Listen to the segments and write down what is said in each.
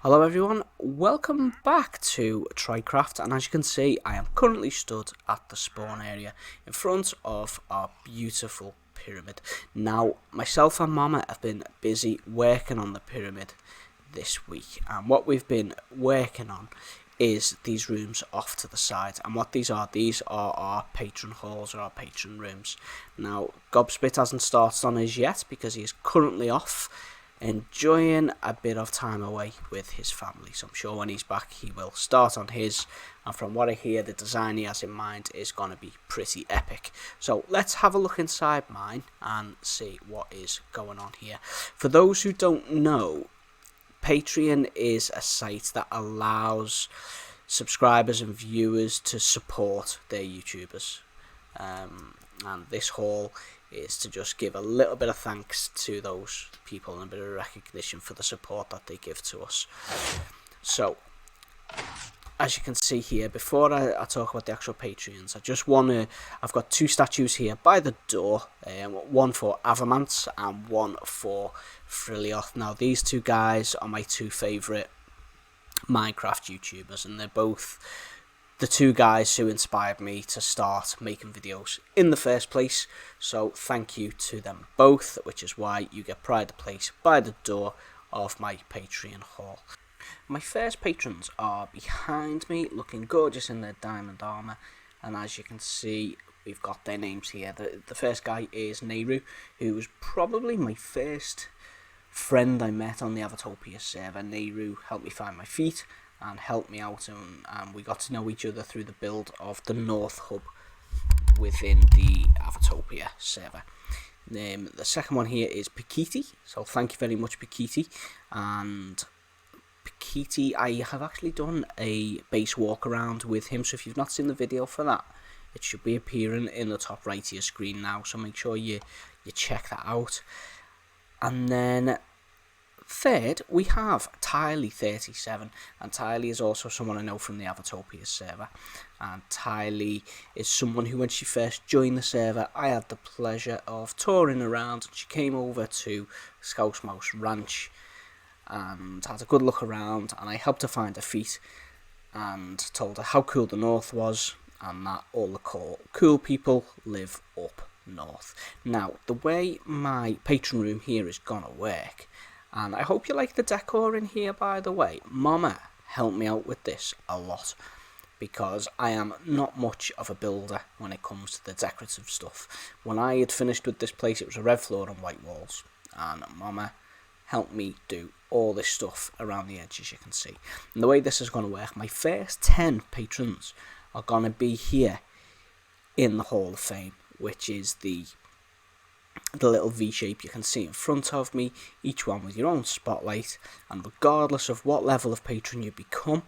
Hello everyone, welcome back to Trycraft, and as you can see I am currently stood at the spawn area in front of our beautiful pyramid. Now myself and Mama have been busy working on the pyramid this week, and what we've been working on is these rooms off to the side, and what these are our patron halls, or our patron rooms. Now Gobspit hasn't started on his yet because he is currently off enjoying a bit of time away with his family, so I'm sure when he's back he will start on his, and from what I hear the design he has in mind is going to be pretty epic. So let's have a look inside mine and see what is going on here. For those who don't know, Patreon is a site that allows subscribers and viewers to support their YouTubers, and this haul is to just give a little bit of thanks to those people and a bit of recognition for the support that they give to us. So as you can see here, before I talk about the actual Patreons, I've got two statues here by the door, one for Avamance and one for Frilioth. Now these two guys are my two favourite Minecraft YouTubers, and they're both the two guys who inspired me to start making videos in the first place, so thank you to them both, which is why you get pride of place by the door of my Patreon haul. My first patrons are behind me, looking gorgeous in their diamond armour, and as you can see we've got their names here. The first guy is Nehru, who was probably my first friend I met on the Avatopia server. Nehru helped me find my feet and helped me out, and we got to know each other through the build of the North Hub within the Avatopia server. The second one here is Pikiti, so thank you very much Pikiti. And Pikiti, I have actually done a base walk around with him, so if you've not seen the video for that, it should be appearing in the top right of your screen now, so make sure you check that out. And then third, we have Tylee37, and Tylee is also someone I know from the Avatopia server, and Tylee is someone who, when she first joined the server, I had the pleasure of touring around. She came over to Scouse Mouse Ranch and had a good look around, and I helped her find her feet and told her how cool the north was and that all the cool people live up north. Now the way my patron room here is gonna work, and I hope you like the decor in here, by the way. Mama helped me out with this a lot, because I am not much of a builder when it comes to the decorative stuff. When I had finished with this place, it was a red floor and white walls, and Mama helped me do all this stuff around the edges, you can see. And the way this is going to work, my first 10 patrons are going to be here in the Hall of Fame, which is the little V shape you can see in front of me, each one with your own spotlight, and regardless of what level of patron you become,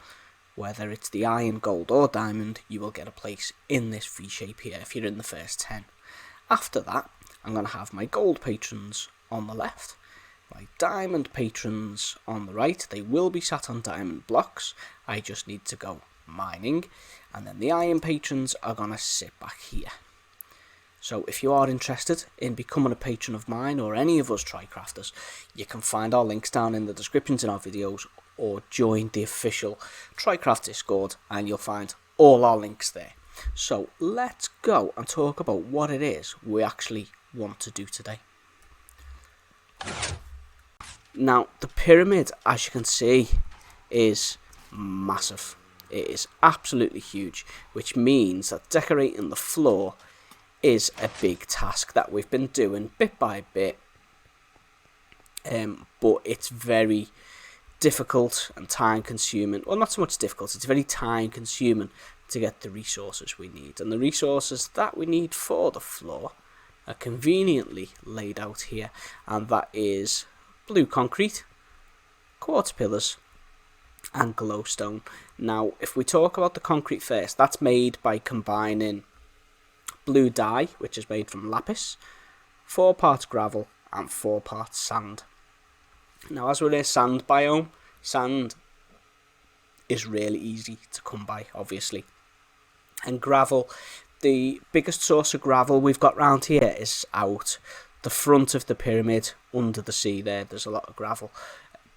whether it's the iron, gold or diamond, you will get a place in this V shape here if you're in the first 10. After that, I'm going to have my gold patrons on the left, my diamond patrons on the right. They will be sat on diamond blocks, I just need to go mining, and then the iron patrons are going to sit back here. So if you are interested in becoming a patron of mine or any of us Trycrafters, you can find our links down in the descriptions in our videos, or join the official Trycraft Discord and you'll find all our links there. So let's go and talk about what it is we actually want to do today. Now the pyramid, as you can see, is massive. It is absolutely huge, which means that decorating the floor is a big task that we've been doing bit by bit, but it's very difficult and time consuming. Well, not so much difficult, it's very time consuming to get the resources we need, and the resources that we need for the floor are conveniently laid out here, and that is blue concrete, quartz pillars and glowstone. Now if we talk about the concrete first, that's made by combining blue dye, which is made from lapis, 4 parts gravel and 4 parts sand. Now as we're in a sand biome, sand is really easy to come by, obviously, and gravel, the biggest source of gravel we've got round here is out the front of the pyramid under the sea. There's a lot of gravel,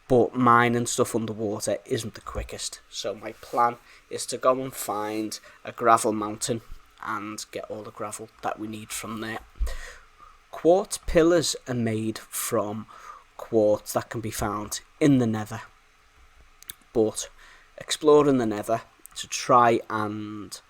but mining stuff underwater isn't the quickest. So my plan is to go and find a gravel mountain and get all the gravel that we need from there. Quartz pillars are made from quartz that can be found in the nether, but exploring the nether to try and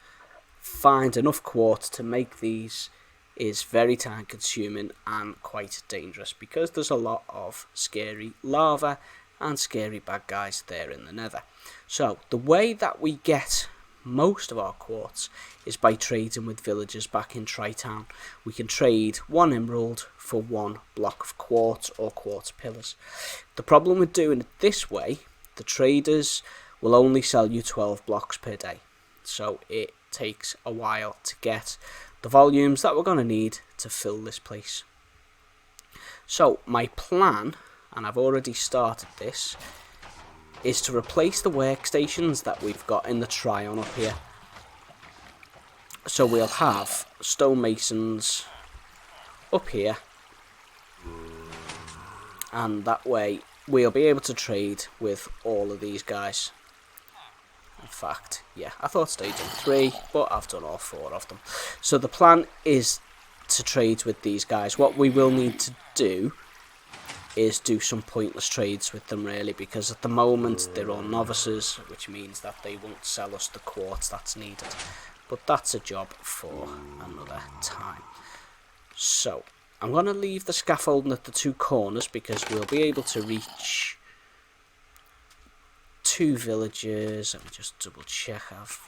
find enough quartz to make these is very time consuming and quite dangerous, because there's a lot of scary lava and scary bad guys there in the nether. So the way that we get most of our quartz is by trading with villagers back in Tri-Town. We can trade 1 emerald for 1 block of quartz or quartz pillars. The problem with doing it this way, the traders will only sell you 12 blocks per day, so it takes a while to get the volumes that we're going to need to fill this place. So my plan, and I've already started this, is to replace the workstations that we've got in the Tryon up here. So we'll have stonemasons up here, and that way we'll be able to trade with all of these guys. In fact, yeah, I thought stage 3, but I've done all 4 of them. So the plan is to trade with these guys. What we will need to do is do some pointless trades with them, really, because at the moment they're all novices, which means that they won't sell us the quartz that's needed. But that's a job for another time. So I'm going to leave the scaffolding at the 2 corners, because we'll be able to reach 2 villages. Let me just double check I've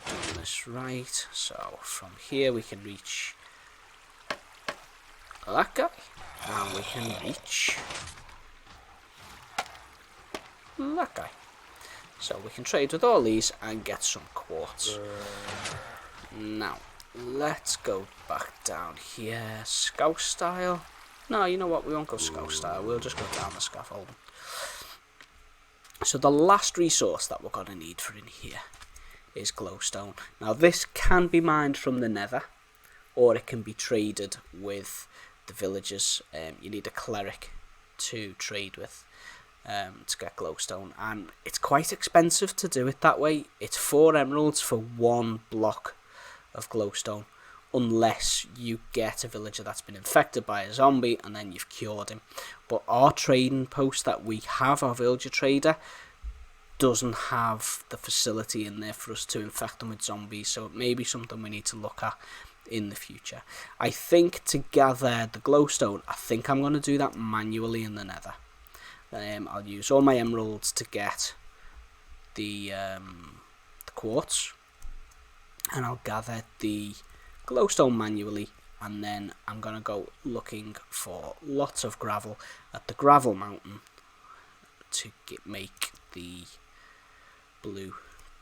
done this right. So from here we can reach that guy, and we can reach that guy. So we can trade with all these and get some quartz. Now let's go back down here. Scout style? No, you know what, we won't go scout style, we'll just go down the scaffolding. So the last resource that we're going to need for in here is glowstone. Now this can be mined from the nether, or it can be traded with the villagers. You need a cleric to trade with to get glowstone, and it's quite expensive to do it that way. It's 4 emeralds for 1 block of glowstone, unless you get a villager that's been infected by a zombie and then you've cured him. But our trading post that we have, our villager trader, doesn't have the facility in there for us to infect them with zombies, so it may be something we need to look at in the future. I think to gather the glowstone, I think I'm going to do that manually in the nether. I'll use all my emeralds to get the quartz, and I'll gather the glowstone manually, and then I'm going to go looking for lots of gravel at the gravel mountain to make the blue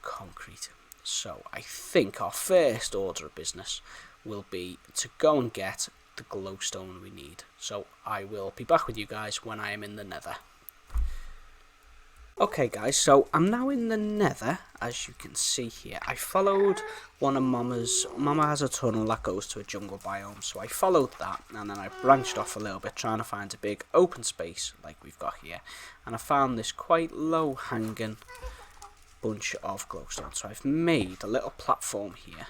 concrete. So I think our first order of business will be to go and get the glowstone we need. So I will be back with you guys when I am in the nether. Okay guys, so I'm now in the nether, as you can see here. I followed one of Mama has a tunnel that goes to a jungle biome, so I followed that, and then I branched off a little bit trying to find a big open space like we've got here, and I found this quite low hanging bunch of glowstone. So I've made a little platform here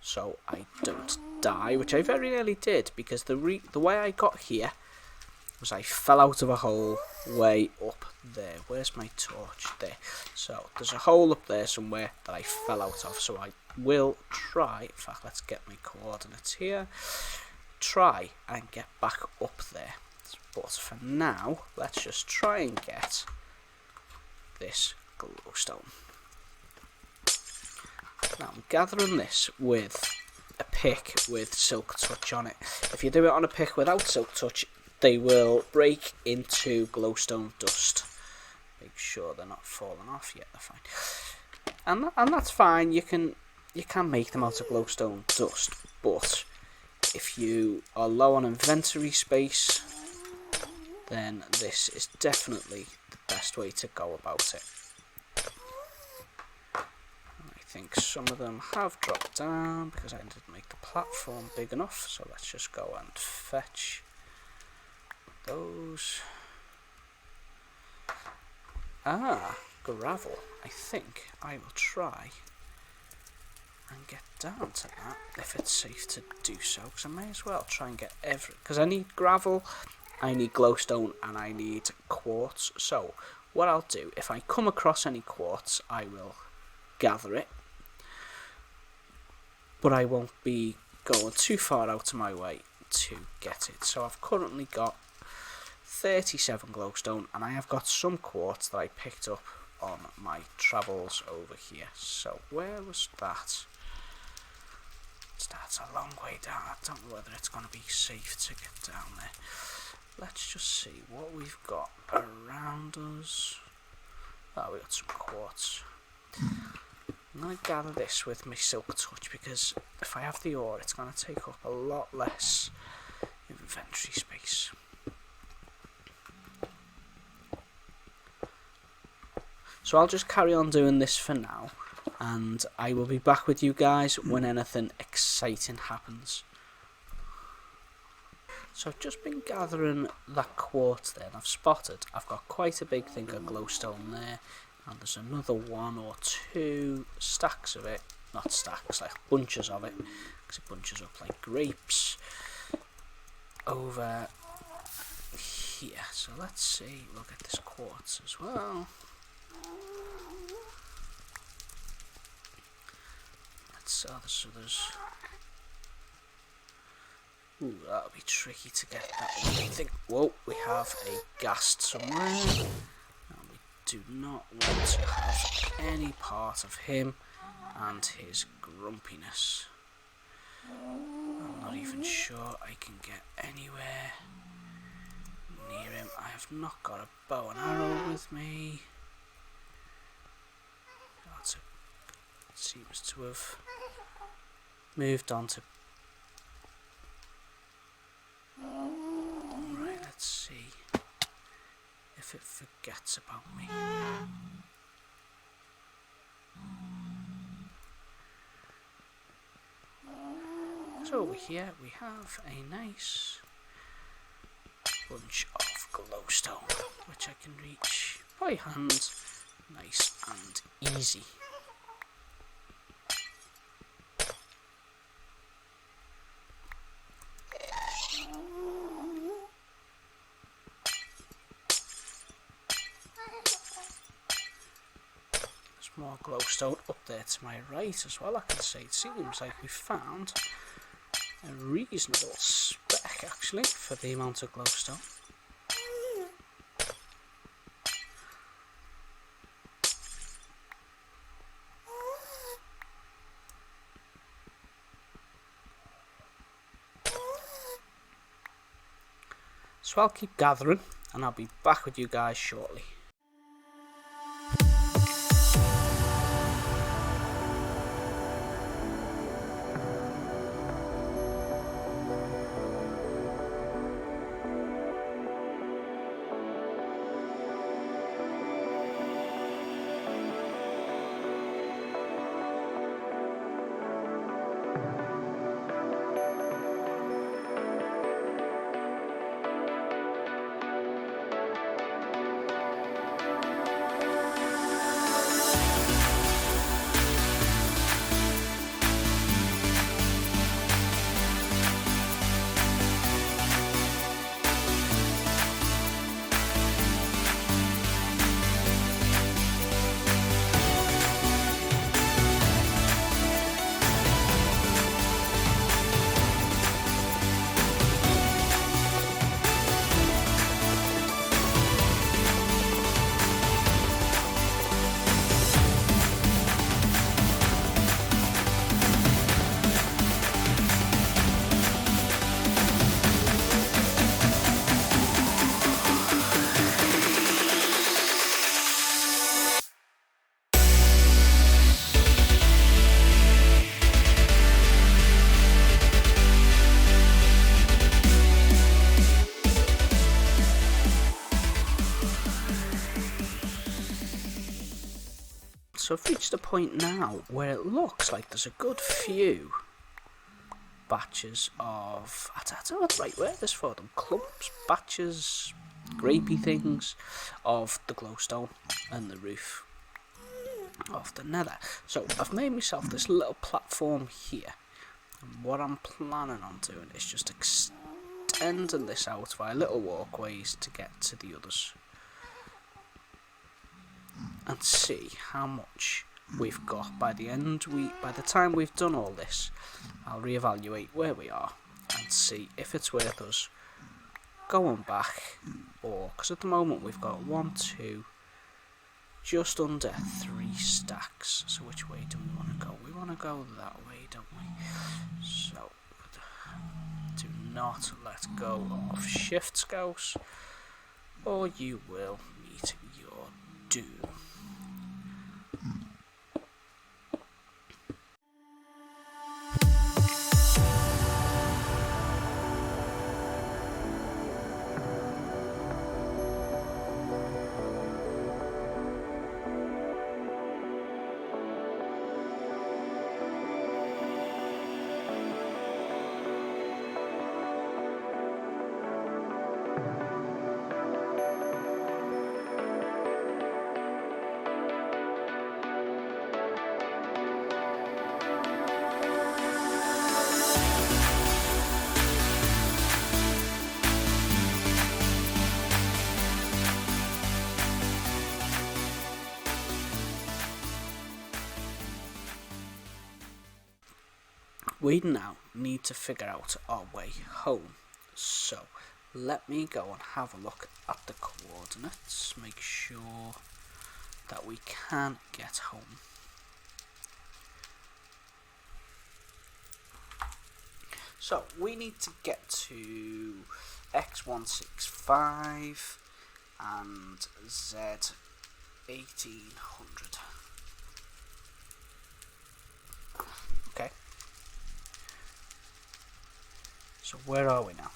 so I don't die, which I very nearly did, because the way I got here was I fell out of a hole way up there. Where's my torch? There. So there's a hole up there somewhere that I fell out of, so I will try, in fact let's get my coordinates here, try and get back up there. But for now, let's just try and get this glowstone. Now I'm gathering this with a pick with silk touch on it. If you do it on a pick without silk touch, they will break into glowstone dust. Make sure they're not falling off yet. They're fine, and that's fine. You can make them out of glowstone dust, but if you are low on inventory space, then this is definitely the best way to go about it. I think some of them have dropped down because I didn't make the platform big enough. So let's just go and fetch those. gravel. I think I will try and get down to that if it's safe to do so, because I may as well try and get because I need gravel, I need glowstone, and I need quartz. So what I'll do, if I come across any quartz, I will gather it, but I won't be going too far out of my way to get it. So I've currently got 37 glowstone, and I have got some quartz that I picked up on my travels over here. So where was that? That's a long way down. I don't know whether it's going to be safe to get down there. Let's just see what we've got around us. Oh, we got some quartz. I'm going to gather this with my silk touch, because if I have the ore, it's going to take up a lot less inventory space. So I'll just carry on doing this for now, and I will be back with you guys when anything exciting happens. So I've just been gathering that quartz there, and I've got quite a big thing of glowstone there, and there's another 1 or 2 stacks of it, not stacks, like bunches of it, because it bunches up like grapes over here. So let's see, we'll get this quartz as well. So there's ooh, that'll be tricky to get that one. I think, whoa, we have a ghast somewhere, and we do not want to have any part of him and his grumpiness. I'm not even sure I can get anywhere near him. I have not got a bow and arrow with me. Seems to have moved on to. Right, let's see if it forgets about me. So over here we have a nice bunch of glowstone, which I can reach by hand, nice and easy. More glowstone up there to my right as well. I can say it seems like we found a reasonable spec actually for the amount of glowstone. So I'll keep gathering and I'll be back with you guys shortly. So I've reached a point now where it looks like there's a good few batches of, I don't know what the right word is for them, clumps, batches, grapey things of the glowstone and the roof of the nether. So I've made myself this little platform here, and what I'm planning on doing is just extending this out via little walkways to get to the others and see how much we've got by the end. By the time we've done all this, I'll reevaluate where we are and see if it's worth us going back, or because at the moment we've got 1, 2, just under 3 stacks. So which way do we want to go? We want to go that way, don't we? So do not let go of shift, Scouse, or you will meet your doom. We now need to figure out our way home, so let me go and have a look at the coordinates, make sure that we can get home. So we need to get to X165 and Z1800. Okay. So where are we now?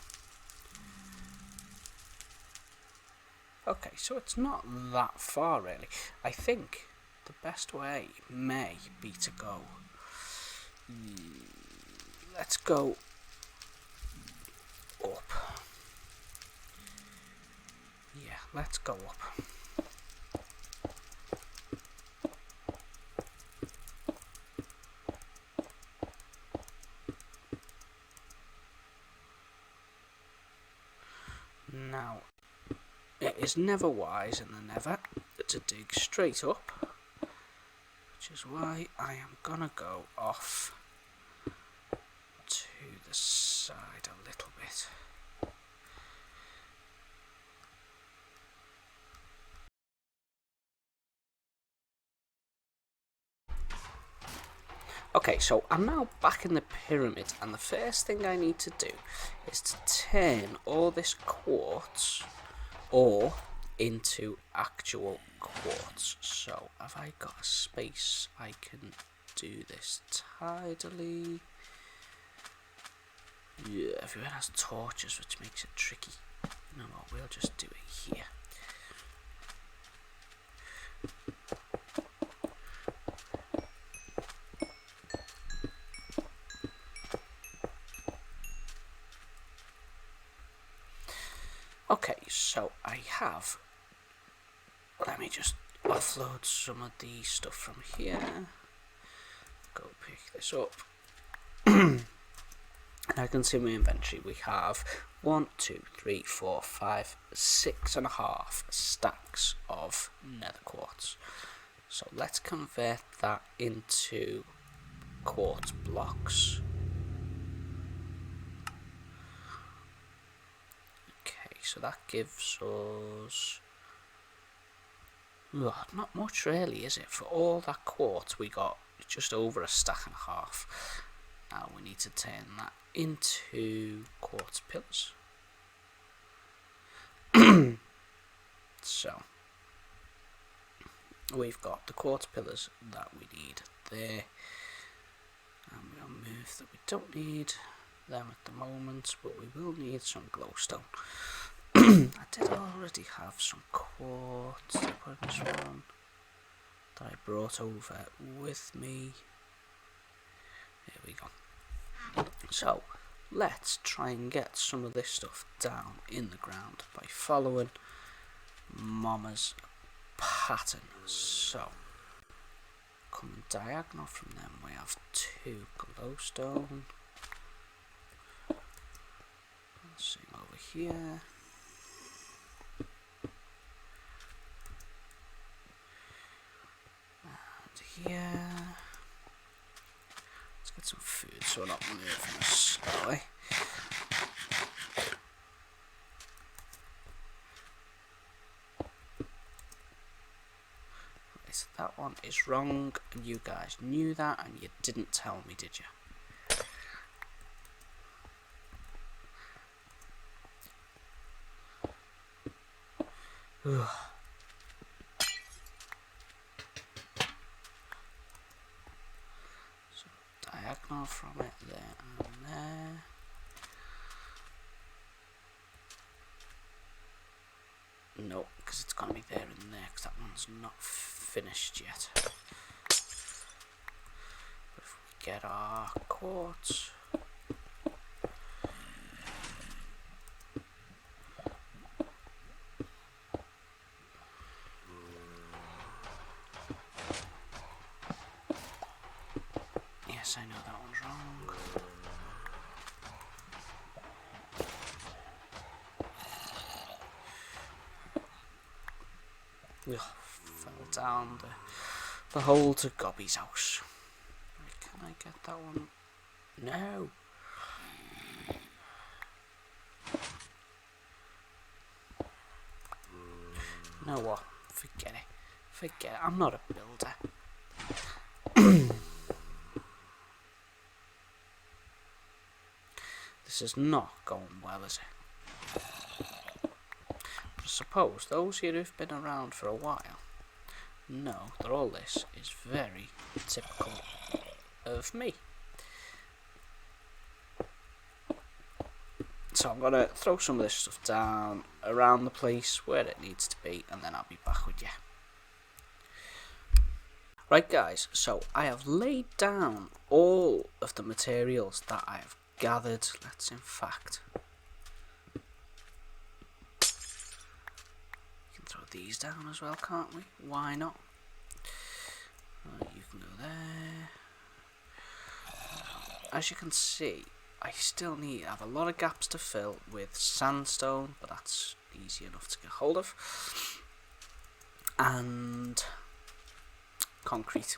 Okay, so it's not that far really. I think the best way may be to go. Let's go up. Yeah, let's go up. Now, it is never wise in the nether to dig straight up, which is why I am gonna go off to the side a little bit. Okay, so I'm now back in the pyramid, and the first thing I need to do is to turn all this quartz ore into actual quartz. So have I got a space I can do this tidily? Yeah, everyone has torches, which makes it tricky. You know what, we'll just do it here. Okay, so I have, let me just offload some of the stuff from here, go pick this up, and I can see in my inventory we have 1, 2, 3, 4, 5, 6.5 stacks of nether quartz. So let's convert that into quartz blocks. So that gives us not much really, is it? For all that quartz we got just over a stack and a half. Now we need to turn that into quartz pillars. So we've got the quartz pillars that we need there, and we'll move that we don't need them at the moment, but we will need some glowstone. I did already have some quartz to put in this one that I brought over with me. There we go. So let's try and get some of this stuff down in the ground by following Mama's pattern. So, coming diagonal from them, we have 2 glowstone. Same over here. And here. Let's get some food so we're not moving as slowly. So that one is wrong, and you guys knew that, and you didn't tell me, did you? So diagonal from it there and there. No, because it's going to be there and there, because that one's not finished yet. But if we get our quartz, yes, I know that one's wrong. Ugh, fell down the hole to Gobby's house. Can I get that one? No. You know what? Forget it. Forget it. I'm not a builder. This is not going well, is it? I suppose those here who've been around for a while know that all this is very typical of me. So I'm going to throw some of this stuff down around the place where it needs to be, and then I'll be back with you. Right guys, so I have laid down all of the materials that I have gathered. Let's in fact these down as well, can't we? Why not? Right, you can go there. As you can see, I still have a lot of gaps to fill with sandstone, but that's easy enough to get hold of. And concrete.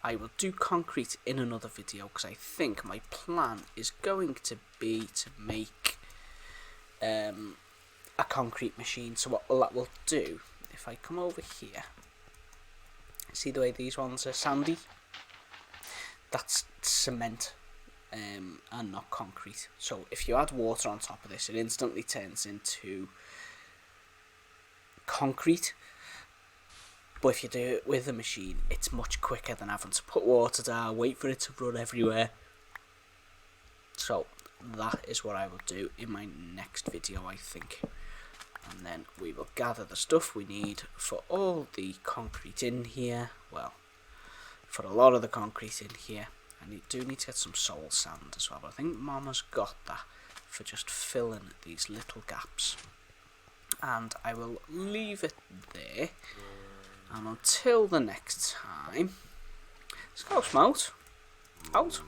I will do concrete in another video, because I think my plan is going to be to make a concrete machine. So what that will do, if I come over here, see the way these ones are sandy? That's cement and not concrete. So if you add water on top of this, it instantly turns into concrete. But if you do it with a machine, it's much quicker than having to put water down, wait for it to run everywhere. So that is what I will do in my next video, I think. And then we will gather the stuff we need for all the concrete in here. Well, for a lot of the concrete in here. I do need to get some soul sand as well, but I think Mama's got that for just filling these little gaps. And I will leave it there. And until the next time, let's go, Smout. Out.